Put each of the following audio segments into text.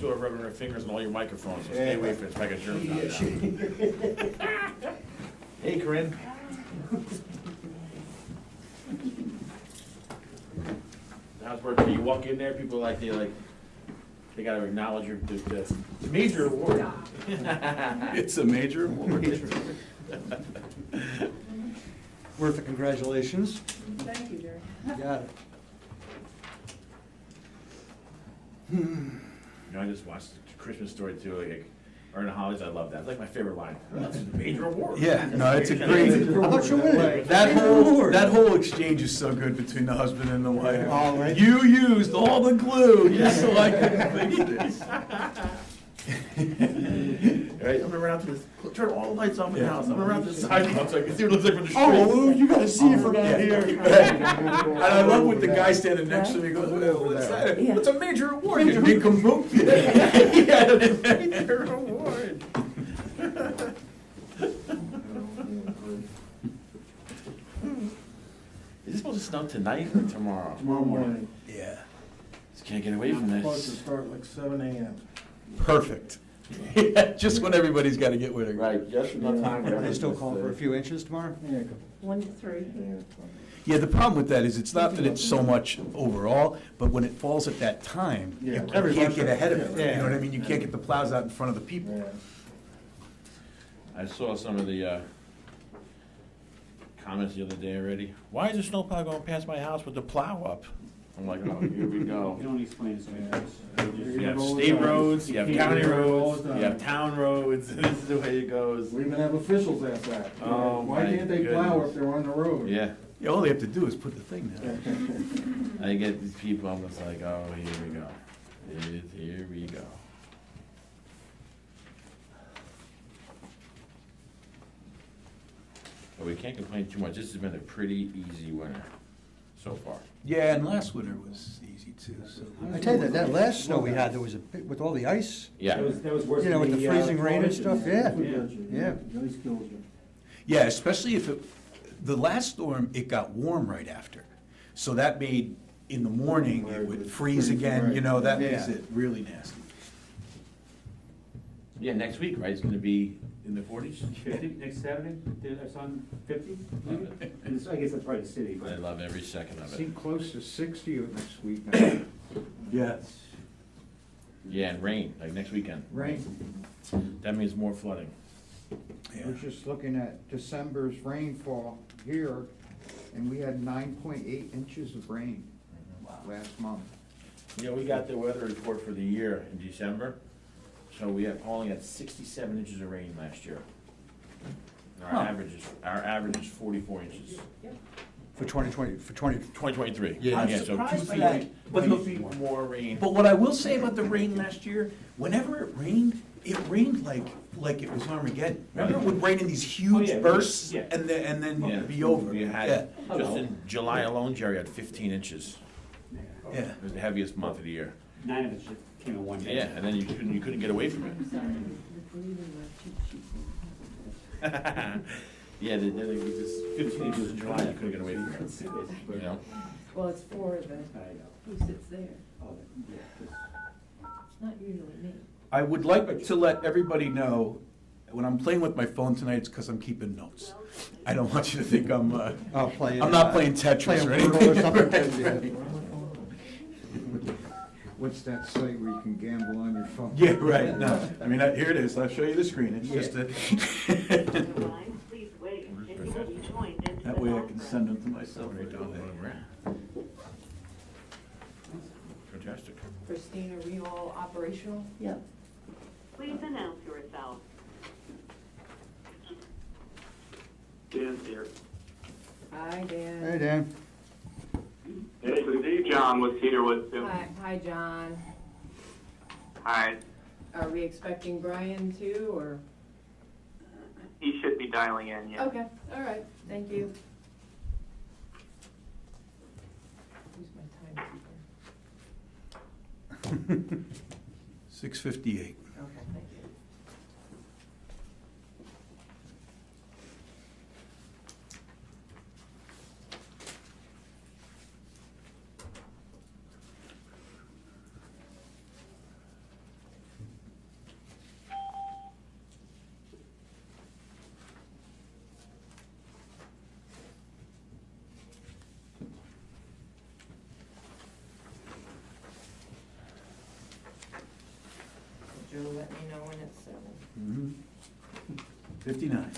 people are rubbing their fingers on all your microphones, so stay away from it, it's like a germ. Hey, Corinne. How's work? You walk in there, people they gotta acknowledge the major award. It's a major award. Worth it, congratulations. Thank you, Jerry. Got it. You know, I just watched the Christmas Story too, or in the holidays, I love that. It's like my favorite line. That's a major award. Yeah, no, it's a great, How about you win it? that whole exchange is so good between the husband and the wife. All right. You used all the glue just so I couldn't fix this. Right, I'm around to this, turn all the lights off in the house, I'm around to the sidewalk so I can see what it looks like from the street. Oh, you gotta see it from out here. And I love what the guy standing next to me goes, "Well, what's that? Yeah. It's a major award, you nincompoop." Yeah, a major award. Is it supposed to snow tonight or tomorrow? Tomorrow morning. Yeah, Just can't get away from Supposed to this. start like 7 a.m. perfect. Yeah, just when everybody's gotta get with it. Right, just enough time. Are they still calling for a few inches tomorrow? Yeah. 1 to 3. Yeah, the problem with that is it's not that it's so much overall, but when it falls at that time, Yeah. you can't get ahead of it. You Yeah. know what I mean? You can't get the plows out in front of the people. Yeah. I saw some of the comments the other day already. Why is the snowplow going past my house with the plow up? I'm like, oh, here we go. You don't explain it. You have state roads, you have county roads, you have town roads, this is the way it goes. We even have officials ask that. Oh, Why my can't they plow goodness. if they're on the road? Yeah, Yeah, all they have to do is put the thing down. I get these people, I'm just like, oh, here we go. Here we go. But we can't complain too much, this has been a pretty easy winter so far. Yeah, and last winter was easy too, so. I tell you, that last snow we had, there was a bit, with all the ice, Yeah, That was worse you know, than with the freezing rain and stuff, yeah. Yeah. The ice kills you. Yeah, especially if the last storm, it got warm right after. So that made, in the morning, it would freeze again, you know, that makes Yeah. it really nasty. yeah, next week, right, it's gonna be in the 40s? 50, next Saturday, it's on 50, maybe? And it's, I guess that's probably the city, I but. love every second of it. Seem close to 60 next week now. Yes. Yeah, and rain, like next weekend. Rain. That means more flooding. Yeah. We're just looking at December's rainfall here, and we had 9.8 inches of rain last month. Yeah, we got the weather report for the year in December, so we have Pawling at 67 inches of rain last year. And Huh. our average is 44 inches. For 2020, for 20, 2023. Yeah. I'm so surprised 2 by feet, that. But 2 the- feet more rain. But what I will say about the rain last year, whenever it rained like it was Armageddon. Remember, it would rain in these huge yeah, bursts, yeah. and then Yeah, it'd be over. We had, Yeah. just in July alone, Jerry had 15 inches. Yeah. It was the heaviest month of the year. 9 of it just came in one day. Yeah, and then you couldn't get away from it. Yeah, they just 15 inches in July, you couldn't get away from it, you know? Well, it's for the, who sits there. Oh, yeah, It's not usually me. I would like to let everybody know, when I'm playing with my phone tonight, it's because I'm keeping notes. I don't want you to think I'm playing. I'm not playing Tetris or playing Wordle anything. or something. What's that site where you can gamble on your phone? Yeah, right, no, I mean, here it is, I'll show you the screen, it's just a, Please wait, and you will be joined into that the way I can send them to myself. Fantastic. Christina, are we all operational? Yep. Please announce yourself. Dan's here. Hi, Dan. Hey, Dan. Hey, Steve John with Cedarwood too. Hi, John. Hi. Are we expecting Brian too, or? He should be dialing in, yeah. Okay, all right, thank you. Who's my timekeeper? 6:58. Okay, thank you. Joe, let me know when it's 7. 59.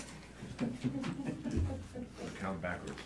Count backwards.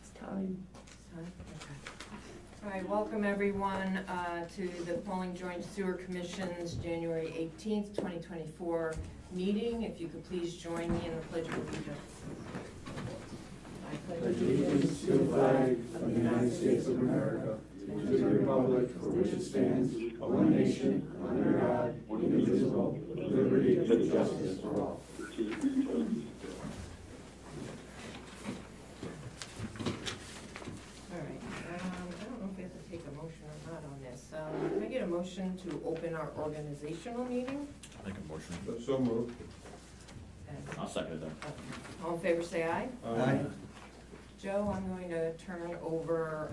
It's time. Okay. All right, welcome everyone to the Pawling Joint Sewer Commission's January 18th, 2024 meeting. If you could please join me in the Pledge of Allegiance. I pledge Allegiance to the flag of the United States of America, and to the republic for which it stands, one nation, under God, indivisible, with liberty and justice for all. All right, I don't know if we have to take a motion or not on this. Can I get a motion to open our organizational meeting? Make a motion. So moved. And- I'll second it then. All in favor, say aye. Aye. Joe, I'm going to turn over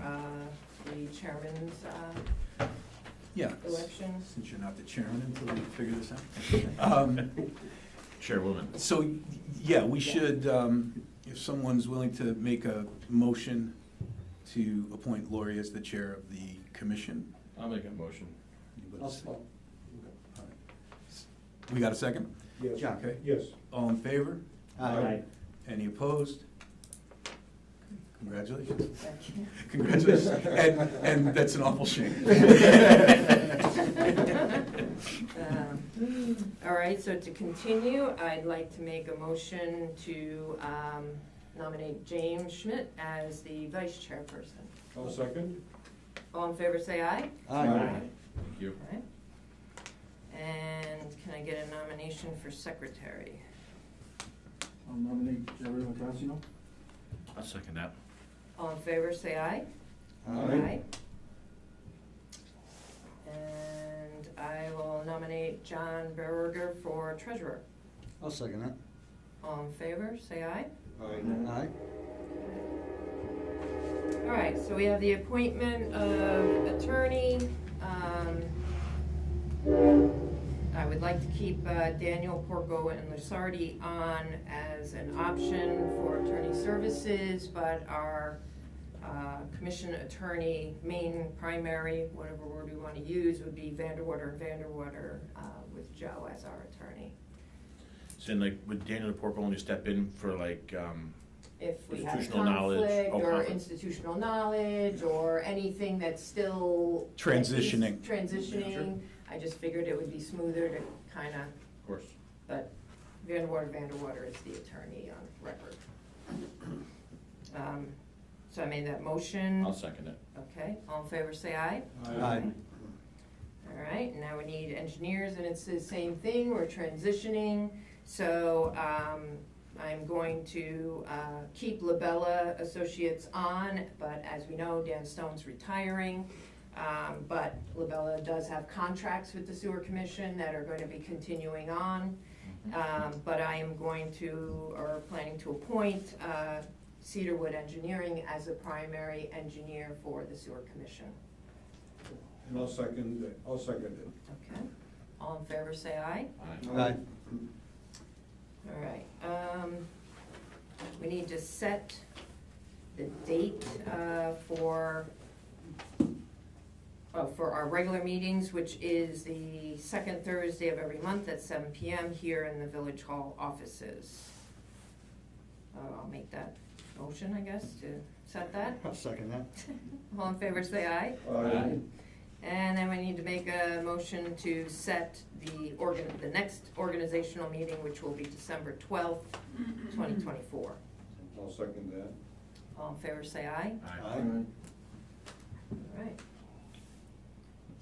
the chairman's Yeah. election. Since you're not the chairman until we figure this out. Chairwoman. So, yeah, we should, if someone's willing to make a motion to appoint Lori as the chair of the commission. I'll make a motion. Anybody say- We got a second? Yes. Okay. Yes. All in favor? Aye. Any opposed? Congratulations. Thank you. Congratulations. And that's an awful shame. All right, so to continue, I'd like to make a motion to nominate James Schmidt as the vice chairperson. I'll second. All in favor, say aye. Aye. Thank you. All right. And can I get a nomination for secretary? I'll nominate Jerry Locascio. I'll second that. All in favor, say aye. Aye. And I will nominate John Berger for treasurer. I'll second that. All in favor, say aye. Aye. All right, so we have the appointment of attorney. I would like to keep Daniel Porco and Lusardi on as an option for attorney services, but our commission attorney, main primary, whatever word we want to use, would be Vanderwater with Joe as our attorney. So then, like, would Daniel DePorco only step in for like, If we have institutional knowledge? conflict Oh, or conflict. institutional knowledge or anything that's still. Transitioning. Transitioning, I just figured it would be smoother to kind of, Of course. but Vanderwater is the attorney on record. So I made that motion. I'll second it. Okay, all in favor, say aye. Aye. All right, now we need engineers, and it's the same thing, we're transitioning. So, I'm going to, keep Labella Associates on, but as we know, Dan Stone's retiring. But Labella does have contracts with the Sewer Commission that are going to be continuing on. But I am going to, or planning to appoint, Cedarwood Engineering as the primary engineer for the Sewer Commission. And I'll second it. Okay, all in favor, say aye. Aye. All right, we need to set the date for our regular meetings, which is the second Thursday of every month at 7 PM here in the Village Hall offices. I'll make that motion, I guess, to set that. I'll second that. All in favor, say aye. Aye. And then we need to make a motion to set the next organizational meeting, which will be December 12th, 2024. I'll second that. All in favor, say aye. Aye. All right.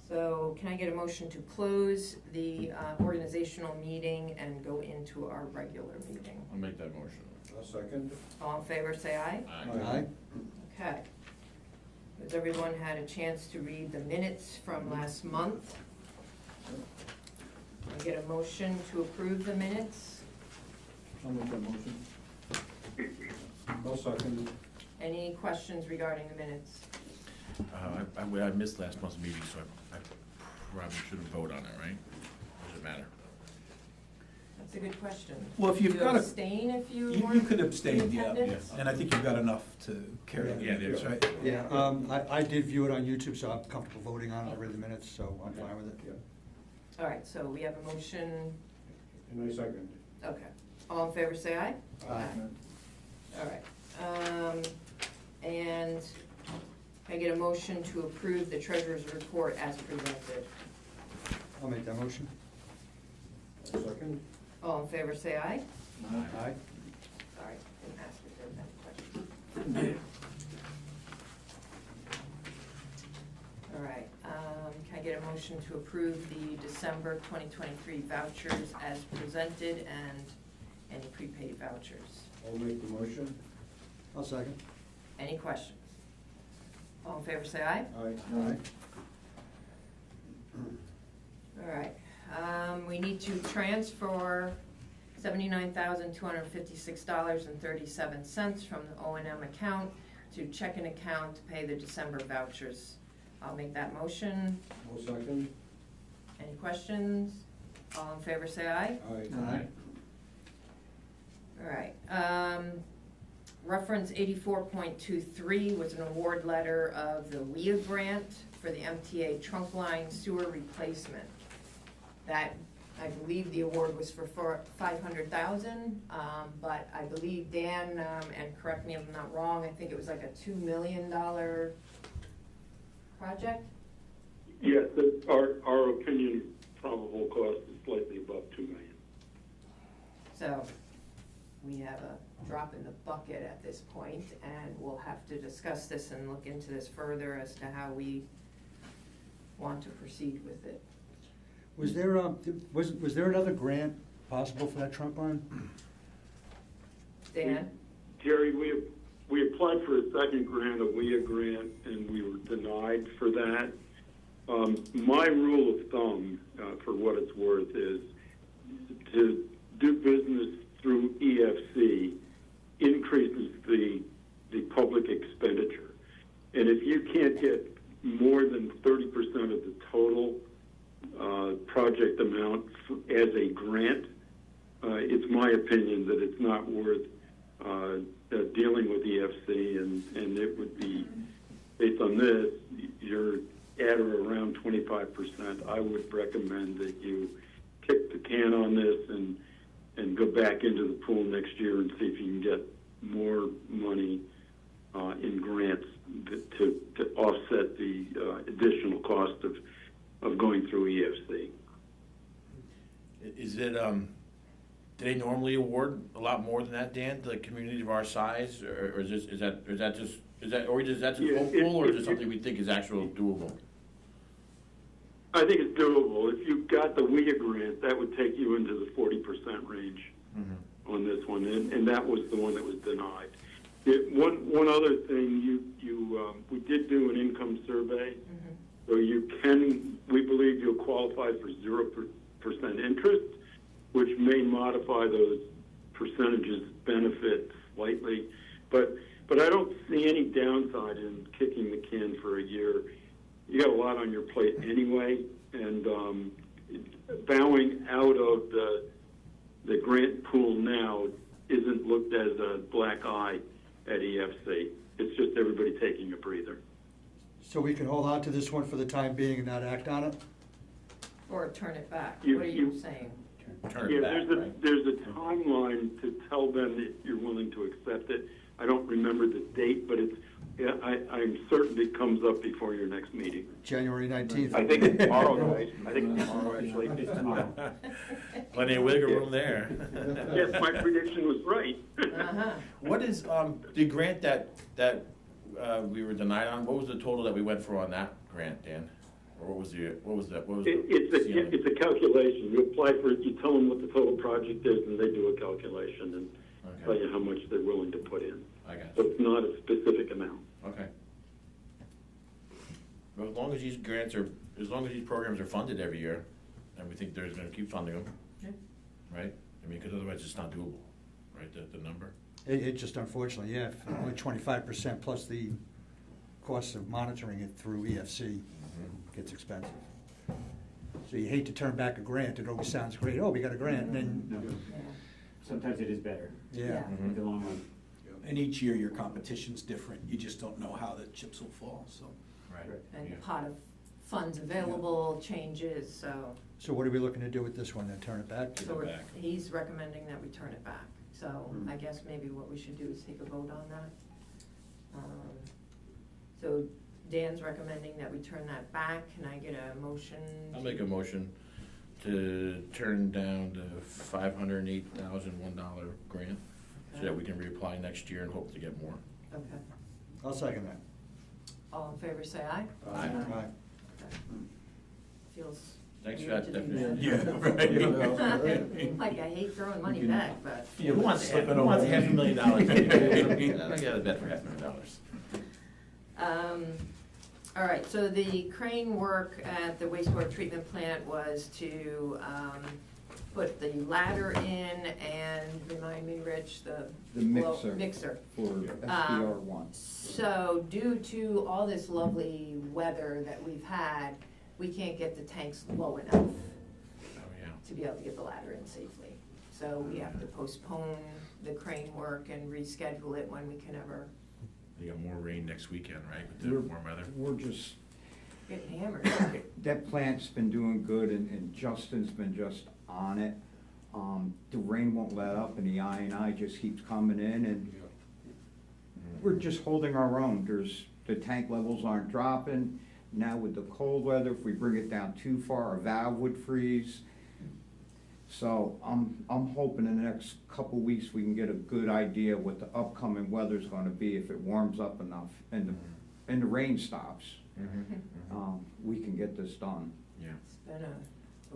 So can I get a motion to close the organizational meeting and go into our regular meeting? I'll make that motion. A second. All in favor, say aye. Aye. Okay. Has everyone had a chance to read the minutes from last month? Can I get a motion to approve the minutes? I'll make that motion. I'll second. Any questions regarding the minutes? I missed last month's meeting, so I probably shouldn't vote on it, right? Does it matter? That's a good question. Well, if you've You got a- abstain if you You weren't could in abstain, yeah, attendance? and I think you've got enough to carry the Yeah, minutes, there- right? Yeah, I did view it on YouTube, so I'm comfortable voting on it. I read the minutes, so I'm fine with it. Yeah. All right, so we have a motion. And I second. Okay. All in favor, say aye. Aye. All right. And can I get a motion to approve the treasurer's report as presented? I'll make that motion. A second. All in favor, say aye. Aye. Sorry, didn't ask if there was any questions. All right, can I get a motion to approve the December 2023 vouchers as presented and any prepaid vouchers? I'll make the motion. I'll second. Any questions? All in favor, say aye. Aye. Aye. All right, we need to transfer $79,256.37 from the O&M account to checking account to pay the December vouchers. I'll make that motion. I'll second. Any questions? All in favor, say aye. Aye. All right, reference 84.23 was an award letter of the WIA grant for the MTA trunk line sewer replacement. That, I believe the award was for $500,000, but I believe Dan, and correct me if I'm not wrong, I think it was like a $2 million project? Yes, our opinion, probable cost is slightly above $2 million. So, we have a drop in the bucket at this point, and we'll have to discuss this and look into this further as to how we want to proceed with it. Was there, was there another grant possible for that trunk line? Dan? Jerry, we applied for a second grant, a WIA grant, and we were denied for that. My rule of thumb, for what it's worth, is to do business through EFC increases the public expenditure. And if you can't get more than 30% of the total project amount as a grant, it's my opinion that it's not worth dealing with EFC, and it would be, based on this, you're at or around 25%. I would recommend that you kick the can on this and go back into the pool next year and see if you can get more money in grants to offset the additional cost of going through EFC. Is it, do they normally award a lot more than that, Dan, to a community of our size, or is that just Yeah, hopeful, or is it something we think is actually doable? I think it's doable. If you got the WIA grant, that would take you into the 40% range on this one, and that was the one that was denied. One other thing, we did do an income survey, so we believe you'll qualify for 0% interest, which may modify those percentages benefit slightly, but I don't see any downside in kicking the can for a year. You got a lot on your plate anyway, and bowing out of the grant pool now isn't looked as a black eye at EFC. It's just everybody taking a breather. So we can hold on to this one for the time being and not act on it? Or turn it back? You- What are you saying? Turn it back, right? There's a timeline to tell them that you're willing to accept it. I don't remember the date, but I'm certain it comes up before your next meeting. January 19th. I think it's tomorrow, guys. I think it's tomorrow, actually. Plenty of wiggle room there. Yes, my prediction was right. Uh-huh. What is, the grant that, we were denied on, what was the total that we went for on that grant, Dan? Or what was the ceiling? It's a calculation. You apply for it, you tell them what the total project is, and they do a calculation and tell you how much they're willing to put in. I got So you. it's not a specific amount. Okay. Well, as long as these grants are, as long as these programs are funded every year, and we think there's gonna keep funding them, Yeah. right? I mean, because otherwise it's not doable, right, the number? It just unfortunately, yeah, only 25% plus the cost of monitoring it through EFC gets expensive. So you hate to turn back a grant, it always sounds great, oh, we got a grant, and then, No, Yeah. sometimes it is better yeah. in the long run. And each year your competition's different, you just don't know how the chips will fall, so. Right. And Yeah. the pot of funds available changes, so. So what are we looking to do with this one, then turn it back? Give So it we're- back. he's recommending that we turn it back. So I guess maybe what we should do is take a vote on that. So Dan's recommending that we turn that back. Can I get a motion? I'll make a motion to turn down the $508,001 grant, so that we can reapply next year and hope to get more. Okay. I'll second that. All in favor, say aye. Aye. Aye. Okay. Feels. Thanks for weird that to do definition. that. Yeah, right. Like, I hate throwing money back, but. Who wants $500,000? I got a bet for $500,000. All right, so the crane work at the wastewater treatment plant was to put the ladder in and, remind me, Rich, The blow- mixer. mixer. For SDR one. So due to all this lovely weather that we've had, we can't get the tanks low enough Oh, yeah. to be able to get the ladder in safely. So we have to postpone the crane work and reschedule it when we can ever You got more rain next weekend, right, with the We're- warm weather? We're just, get hammered. that plant's been doing good and Justin's been just on it. The rain won't let up and the I&I just keeps coming in and we're just holding our own. The tank levels aren't dropping. Now with the cold weather, if we bring it down too far, our valve would freeze. So I'm hoping in the next couple weeks we can get a good idea what the upcoming weather's gonna be. If it warms up enough and the rain stops, we can get this done. Yeah. It's been a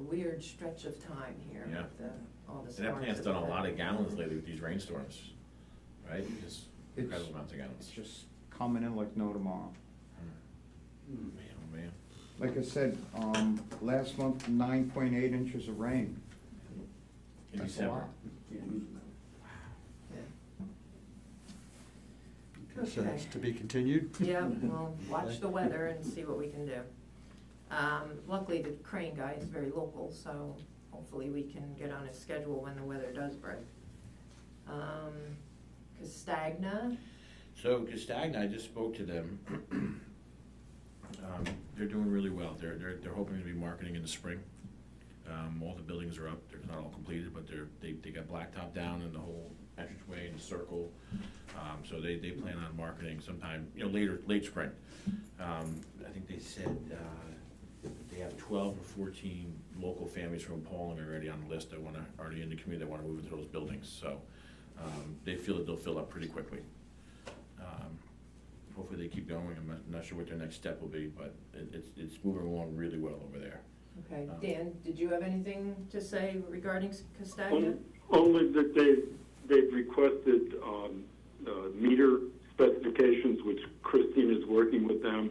weird stretch of time here Yeah. with all the And storms. that plant's done a we've lot had. of gallons lately with these rainstorms, right? Just It's- incredible amounts of It's gallons. just coming in like no tomorrow. Man, oh, man. Like I said, last month, 9.8 inches of rain. In That's a December. lot. So that's to be continued? Yeah, we'll watch the weather and see what we can do. Luckily, the crane guy is very local, so hopefully we can get on his schedule when the weather does break. Castagna, So Castagna, I just spoke to them. They're doing really well. They're hoping to be marketing in the spring. All the buildings are up. They're not all completed, but they got blacktop down in the whole entranceway and the circle. So they plan on marketing sometime, late spring. I think they said, they have 12 or 14 local families from Pawling already on the list that already in the community that wanna move into those buildings. So, they feel that they'll fill up pretty quickly. Hopefully they keep going. I'm not sure what their next step will be, but it's moving along really well over there. okay, Dan, did you have anything to say regarding Castagna? Only that they've requested meter specifications, which Christine is working with them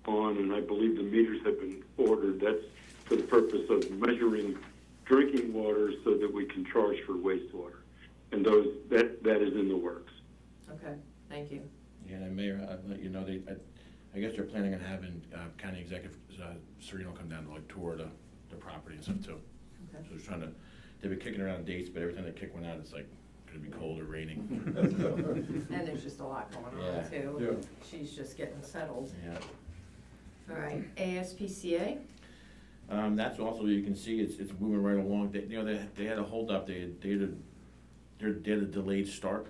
on, and I believe the meters have been ordered. That's for the purpose of measuring drinking water so that we can charge for wastewater. And that is in the works. Okay, thank you. Yeah, and Mayor, I'll let you know, I guess they're planning on having County Executive Serino come down to tour the property and stuff too. Okay. So they're they've been kicking around dates, but every time they kick one out, it's gonna be cold or raining. And there's just a lot going on Yeah. too. She's just getting settled. Yeah. All right, ASPCA? That's also, you can see, it's moving right along. They had a holdup, they had a delayed start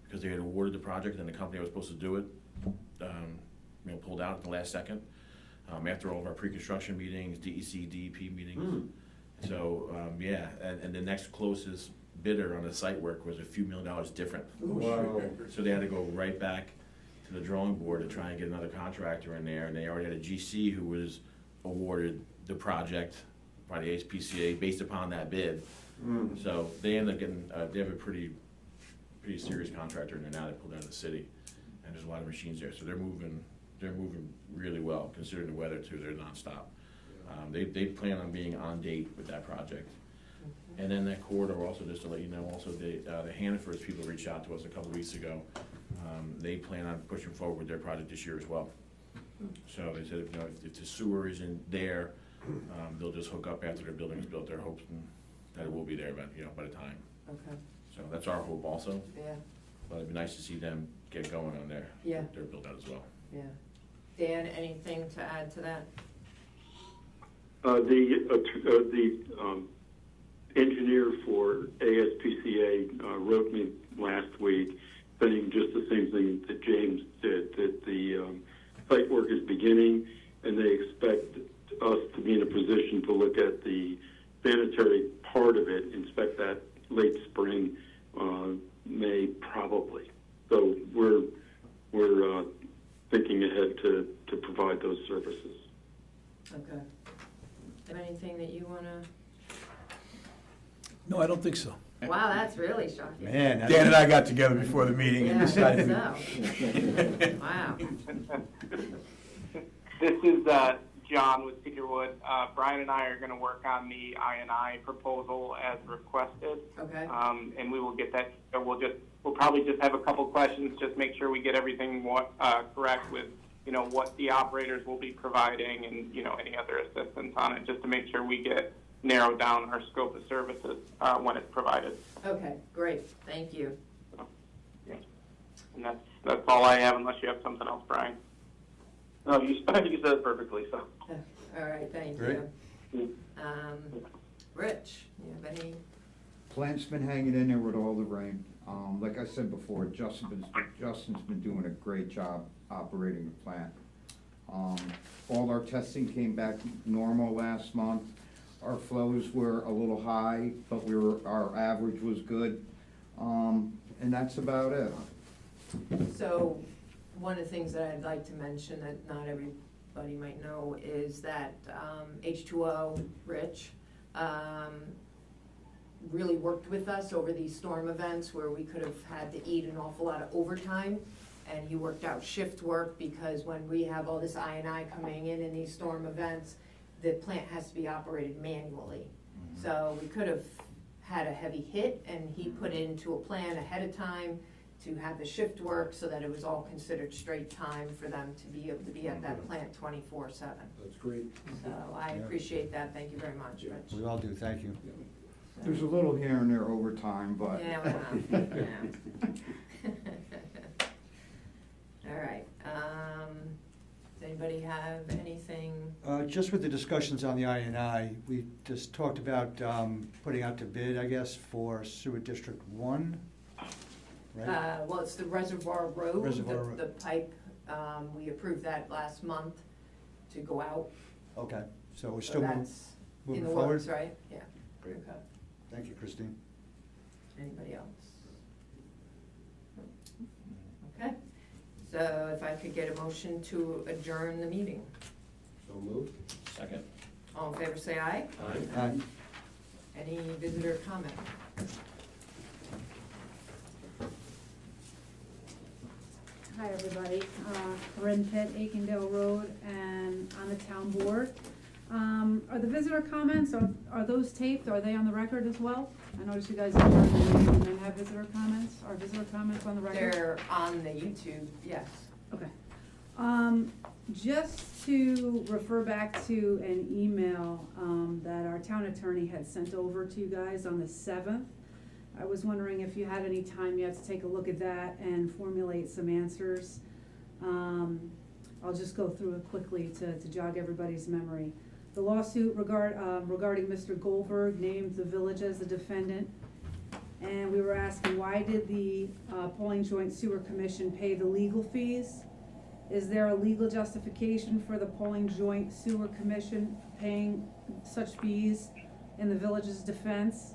because they had awarded the project and the company that was supposed to do it, pulled out at the last second. After all of our pre-construction meetings, DEC, DEP meetings. So, and the next closest bidder on the site work was a few $1,000,000 different. Wow. So they had to go right back to the drawing board to try and get another contractor in there, and they already had a GC who was awarded the project by the HPCA based upon that bid. So they ended up getting, they have a pretty serious contractor in there now that pulled out of the city, and there's a lot of machines there, so they're moving really well, considering the weather too, they're nonstop. They plan on being on date with that project. And then that corridor also, just to let you know, also the Hannaford's people reached out to us a couple weeks ago. They plan on pushing forward with their project this year as well. So they said, you know, if the sewer isn't there, they'll just hook up after their building is built. They're hoping that it will be there, but, you know, by the time. Okay, So that's our hope also. yeah, But it'd be nice to see them get going on their build out as well. yeah. Dan, anything to add to that? The engineer for ASPCA wrote me last week saying just the same thing that James did, that the site work is beginning, and they expect us to be in a position to look at the sanitary part of it, inspect that late spring, May probably. So we're thinking ahead to provide those services. Okay. Anything that you wanna, No, I don't think so. wow, that's really shocking. Man, Dan and I got together before the meeting and Yeah, decided. so. Wow. This is John with Cedarwood. Brian and I are going to work on the I&I proposal as requested. Okay. And we will get that. We'll probably just have a couple questions, just make sure we get everything correct with, you know, what the operators will be providing and, you know, any other assistance on it, just to make sure we get narrowed down our scope of services when it's provided. Okay, great, thank you. Yeah. And that's all I have, unless you have something else, Brian. No, you said it perfectly, so. All right, thank Great. you. Rich, you have any? Plant's been hanging in there with all the rain. Like I said before, Justin's been doing a great job operating the plant. All our testing came back normal last month. Our flows were a little high, but our average was good. And that's about it. So, one of the things that I'd like to mention that not everybody might know is that H2O, Rich, really worked with us over these storm events where we could have had to eat an awful lot of overtime. And he worked out shift work because when we have all this I&I coming in these storm events, the plant has to be operated manually. So we could have had a heavy hit, and he put into a plan ahead of time to have the shift work so that it was all considered straight time for them to be able to be at that plant 24/7. That's great. So I appreciate that, thank you very much, Rich. We all do, thank you. There's a little here and there overtime, but. Yeah, well, yeah. All right, does anybody have anything? Just with the discussions on the I&I, we just talked about putting out to bid, I guess, for Sewer District 1, right? Well, it's the Reservoir Road, Reservoir Road. the pipe, we approved that last month to go out. Okay, so we're So still that's in moving the forward? works, right? Yeah. Great. Okay. Thank you, Christine. Anybody else? Okay, so if I could get a motion to adjourn the meeting. So moved. Second. All in favor, say aye. Aye. Any visitor comment? Hi, everybody. Corinne Pitt, Aikendale Road, and on the town board. Are the visitor comments, are those taped? Are they on the record as well? I noticed you guys adjourned the meeting and then have visitor comments. Are visitor comments on the record? They're on the YouTube, yes. Okay. Just to refer back to an email that our town attorney had sent over to you guys on the 7th. I was wondering if you had any time yet to take a look at that and formulate some answers. I'll just go through it quickly to jog everybody's memory. The lawsuit regarding Mr. Goldberg named the village as the defendant. And we were asking, why did the Pawling Joint Sewer Commission pay the legal fees? Is there a legal justification for the Pawling Joint Sewer Commission paying such fees in the village's defense?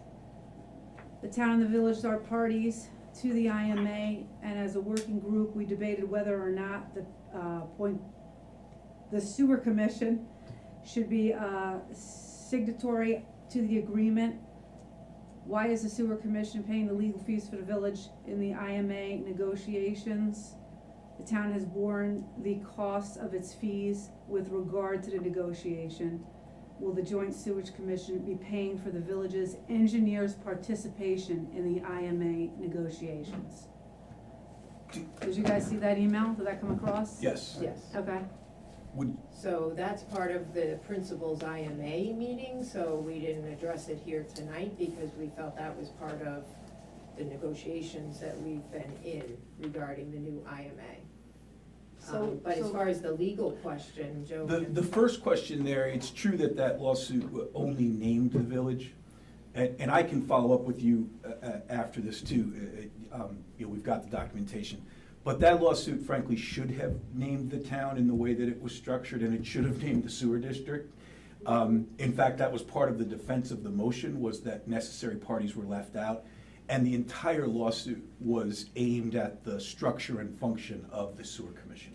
The town and the village are parties to the IMA, and as a working group, we debated whether or not the sewer commission should be signatory to the agreement. Why is the sewer commission paying the legal fees for the village in the IMA negotiations? The town has borne the cost of its fees with regard to the negotiation. Will the joint sewage commission be paying for the village's engineers' participation in the IMA negotiations? Did you guys see that email? Did that come across? Yes. Yes. Okay. So that's part of the principals IMA meeting, so we didn't address it here tonight because we felt that was part of the negotiations that we've been in regarding the new IMA. But as far as the legal question, Joe. The first question there, it's true that that lawsuit only named the village, and I can follow up with you after this too. We've got the documentation. But that lawsuit frankly should have named the town in the way that it was structured, and it should have named the sewer district. In fact, that was part of the defense of the motion, was that necessary parties were left out. And the entire lawsuit was aimed at the structure and function of the sewer commission.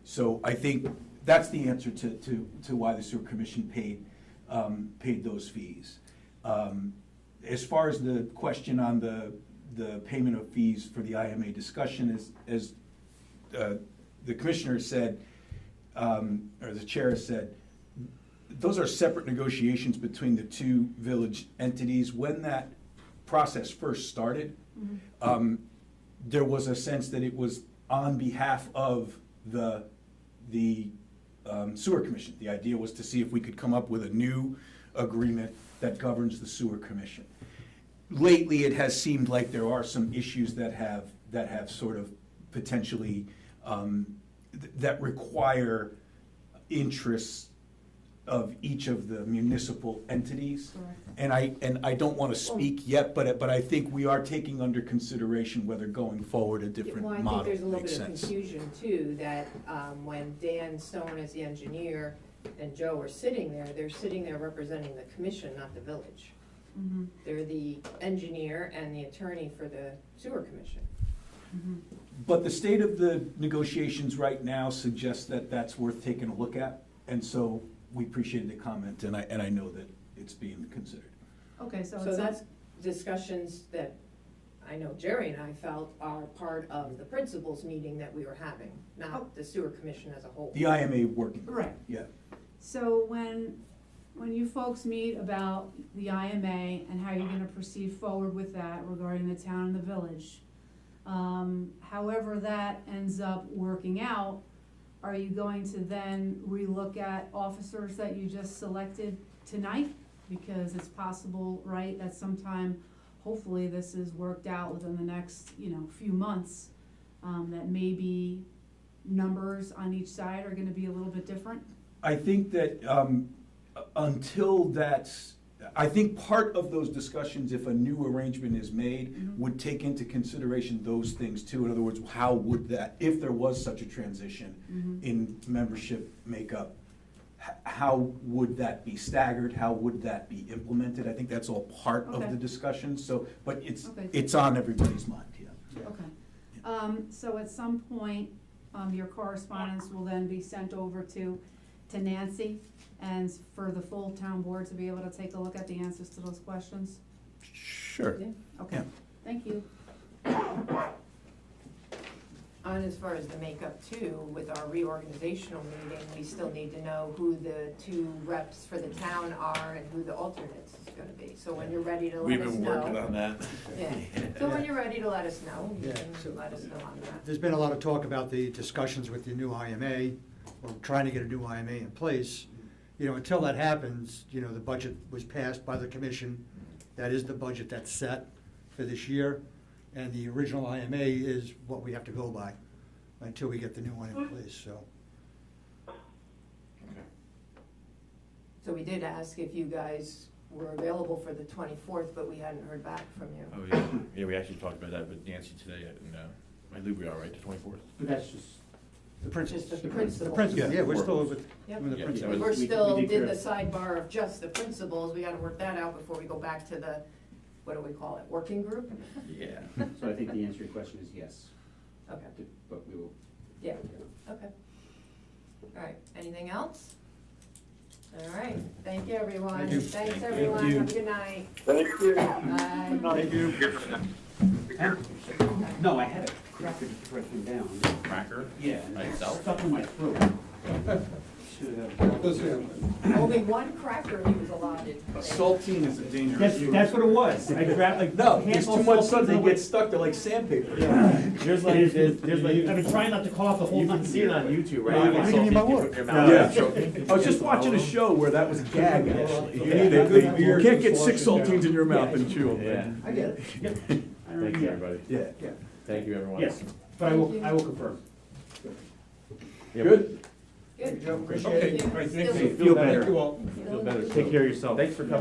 So I think that's the answer to why the sewer commission paid those fees. As far as the question on the payment of fees for the IMA discussion, as the commissioner said, or the chair said, those are separate negotiations between the two village entities. When that process first started, there was a sense that it was on behalf of the sewer commission. The idea was to see if we could come up with a new agreement that governs the sewer commission. Lately, it has seemed like there are some issues that have sort of potentially that require interests of each of the municipal entities. Correct. And I don't want to speak yet, but I think we are taking under consideration whether going forward a different Well, I model think there's a little makes bit of sense. confusion too, that when Dan Stone as the engineer and Joe are sitting there, they're sitting there representing the commission, not the village. Mm-hmm. They're the engineer and the attorney for the sewer commission. Mm-hmm. But the state of the negotiations right now suggests that that's worth taking a look at, and so we appreciated the comment, and I know that it's being considered. Okay, so So it's that's discussions that I know Jerry and I felt are part of the principals meeting that we were having, not the sewer commission as a whole. The IMA working group. Right. Yeah. So when you folks meet about the IMA and how you're gonna proceed forward with that regarding the town and the village, however that ends up working out, are you going to then relook at officers that you just selected tonight? Because it's possible, right, that sometime, hopefully this is worked out within the next, few months, that maybe numbers on each side are gonna be a little bit different? I think that until that's, I think part of those discussions, if a new arrangement is made, would take into consideration those things too. In other words, how would that, if there was such a transition in membership makeup, how would that be staggered? How would that be implemented? I think that's all part of Okay. the discussion. So, but it's Okay. on everybody's mind. Yeah. Okay. So at some point, your correspondence will then be sent over to Nancy, and for the full town board to be able to take a look at the answers to those questions? Sure. Yeah. Okay, Yeah. thank you. And as far as the makeup too, with our reorganizational meeting, we still need to know who the two reps for the town are and who the alternates is gonna be. So when you're ready to We've let us been working know. on that. Yeah, so when you're ready to let us know, you Yeah, can so- let us know on that. There's been a lot of talk about the discussions with the new IMA, or trying to get a new IMA in place. Until that happens, the budget was passed by the commission. That is the budget that's set for this year. And the original IMA is what we have to go by until we get the new one in place, so. So we did ask if you guys were available for the 24th, but we hadn't heard back from you. Oh, yeah. Yeah, we actually talked about that with Nancy today, and I believe we are, right, the 24th? But that's just, The principal. Just the The principal. principal, yeah, we're still with Yep. with the Yeah, principal. that We're was- still we did did the correct. sidebar of just the principals, we gotta work that out before we go back to the what do we call it, working group? Yeah. So I think the answer to your question is yes, Okay, but we will. yeah, okay. All right, anything else? All right, thank you, everyone. Thank you. Thanks, Thank you. everyone, Thank you. have a good night. Thank you. Bye. Thank you. No, I had a cracker written down. Cracker? Yeah, By and it's itself? stuck in my throat. Should have. Only one cracker he was allotted. Saltine is a dangerous. That's what it was. I grabbed like. No, there's handful too of much saltines sun, they and I get went- stuck, they're like sandpaper. There's like, there's like, I've been trying not to cough the whole you time. can see it on YouTube, No, right? I'm gonna give you my Salty, word. put your mouth Yeah. and choking. I was just watching a show where that was a gag, actually. You need They- a good they- beer You can't to get flush 6 it down. saltines in your mouth and chew them. Yeah. I get it. Yep. I Thank already you, get it. everybody. Yeah. Thank you, everyone. Yes, but I will confirm. Yeah, Good? Good. Appreciate Okay. it. All right, thank Still- you. Feel better. Thank you all. Feel better. Take care of yourself. Thanks for coming.